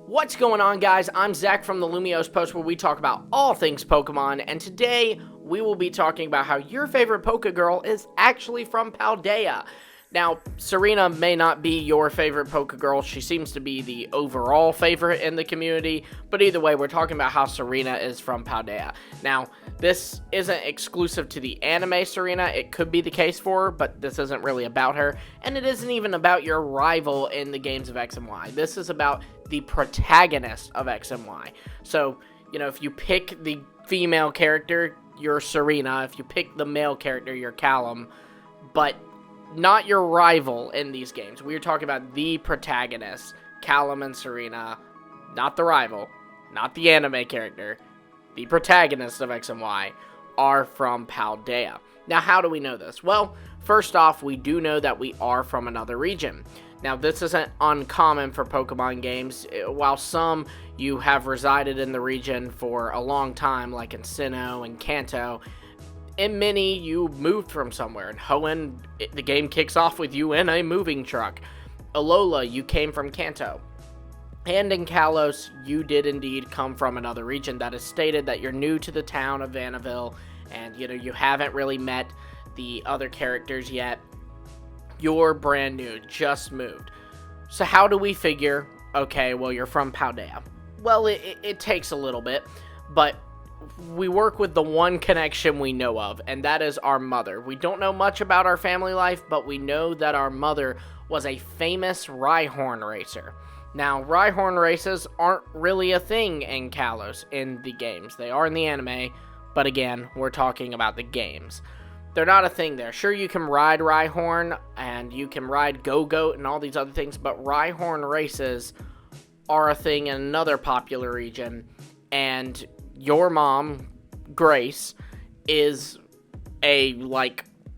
What's going on, guys? I'm Zach from the Lumios Post, where we talk about all things Pokemon, and today we will be talking about how your favorite Pokegirl is actually from Paldea. Now, Serena may not be your favorite Pokegirl. She seems to be the overall favorite in the community, but either way, we're talking about how Serena is from Paldea. Now, this isn't exclusive to the anime Serena. It could be the case for her, but this isn't really about her, and it isn't even about your rival in the games of X and Y. This is about the protagonist of X and Y. So, if you pick the female character, you're Serena. If you pick the male character, you're Callum. But not your rival in these games. We're talking about the protagonist, Callum and Serena, not the rival, not the anime character. The protagonist of X and Y are from Paldea. Now, how do we know this? Well, first off, we do know that we are from another region. Now, this isn't uncommon for Pokemon games. While some you have resided in the region for a long time, like in Sinnoh and Kanto, in many, you moved from somewhere. In Hoenn, the game kicks off with you in a moving truck. Alola, you came from Kanto. And in Kalos, you did indeed come from another region. That is stated that you're new to the town of Vanillaville, and you haven't really met the other characters yet. You're brand new, just moved. So how do we figure, okay, well, you're from Paldea? Well, it takes a little bit, but we work with the one connection we know of, and that is our mother. We don't know much about our family life, but we know that our mother was a famous Rhyhorn racer. Now, Rhyhorn races aren't really a thing in Kalos in the games. They are in the anime, but again, we're talking about the games. They're not a thing there. Sure, you can ride Rhyhorn, and you can ride Go-Goat and all these other things, but Rhyhorn races are a thing in another popular region, and your mom, Grace, is a,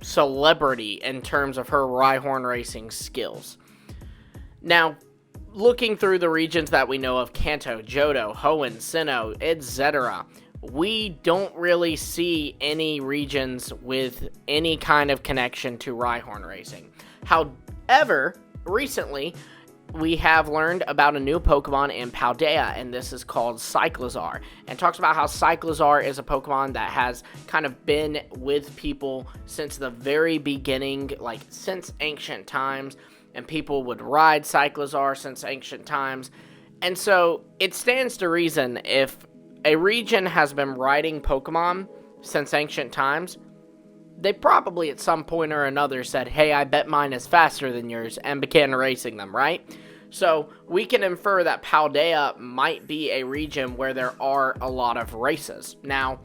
celebrity in terms of her Rhyhorn racing skills. Now, looking through the regions that we know of, Kanto, Johto, Hoenn, Sinnoh, etc., we don't really see any regions with any kind of connection to Rhyhorn racing. However, recently, we have learned about a new Pokemon in Paldea, and this is called Cyllazar. And talks about how Cyllazar is a Pokemon that has kind of been with people since the very beginning, since ancient times, and people would ride Cyllazar since ancient times. And so, it stands to reason if a region has been riding Pokemon since ancient times, they probably at some point or another said, hey, I bet mine is faster than yours, and began racing them, right? So we can infer that Paldea might be a region where there are a lot of races. Now,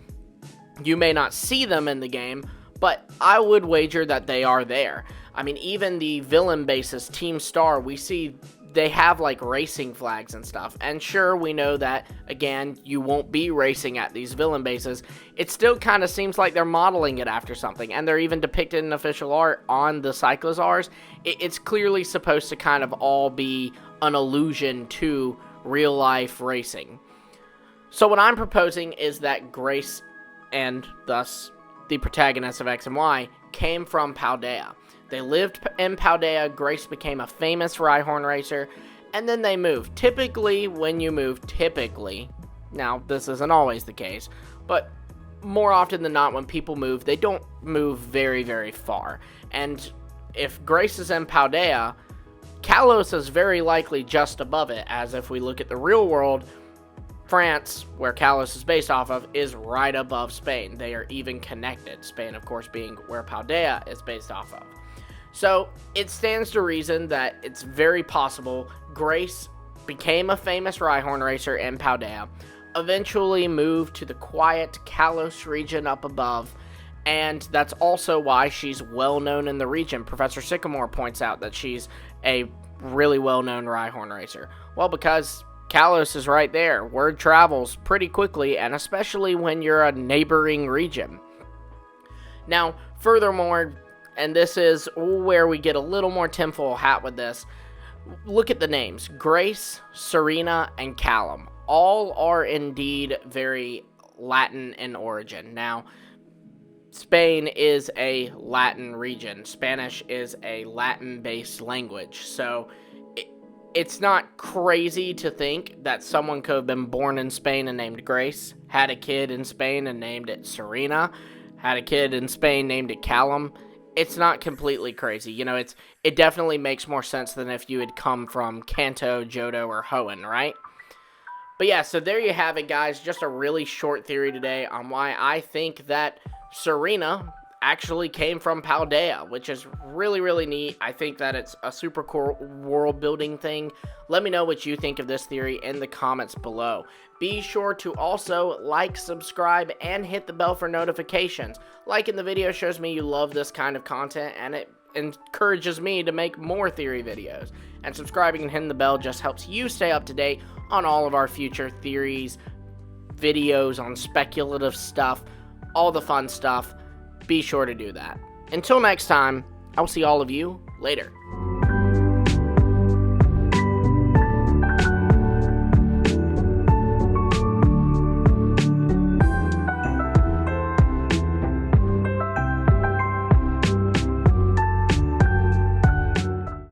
you may not see them in the game, but I would wager that they are there. I mean, even the villain bases, Team Star, we see they have racing flags and stuff. And sure, we know that, again, you won't be racing at these villain bases. It still kind of seems like they're modeling it after something. And they're even depicted in official art on the Cyllazars. It's clearly supposed to kind of all be an allusion to real life racing. So what I'm proposing is that Grace, and thus the protagonist of X and Y, came from Paldea. They lived in Paldea, Grace became a famous Rhyhorn racer, and then they moved. Typically, when you move, now this isn't always the case, but more often than not, when people move, they don't move very, very far. And if Grace is in Paldea, Kalos is very likely just above it, as if we look at the real world, France, where Kalos is based off of, is right above Spain. They are even connected, Spain, of course, being where Paldea is based off of. So, it stands to reason that it's very possible Grace became a famous Rhyhorn racer in Paldea, eventually moved to the quiet Kalos region up above, and that's also why she's well-known in the region. Professor Sycamore points out that she's a really well-known Rhyhorn racer. Well, because Kalos is right there. Word travels pretty quickly, and especially when you're a neighboring region. Now, furthermore, and this is where we get a little more tinfoil hat with this, look at the names. Grace, Serena, and Callum. All are indeed very Latin in origin. Now, Spain is a Latin region. Spanish is a Latin-based language. So it's not crazy to think that someone could have been born in Spain and named Grace, had a kid in Spain and named it Serena, had a kid in Spain named it Callum. It's not completely crazy. You know, it definitely makes more sense than if you had come from Kanto, Johto, or Hoenn, right? But yeah, so there you have it, guys. Just a really short theory today on why I think that Serena actually came from Paldea, which is really, really neat. I think that it's a super cool world-building thing. Let me know what you think of this theory in the comments below. Be sure to also like, subscribe, and hit the bell for notifications. Liking the video shows me you love this kind of content, and it encourages me to make more theory videos. And subscribing and hitting the bell just helps you stay up to date on all of our future theories, videos on speculative stuff, all the fun stuff. Be sure to do that. Until next time, I'll see all of you later.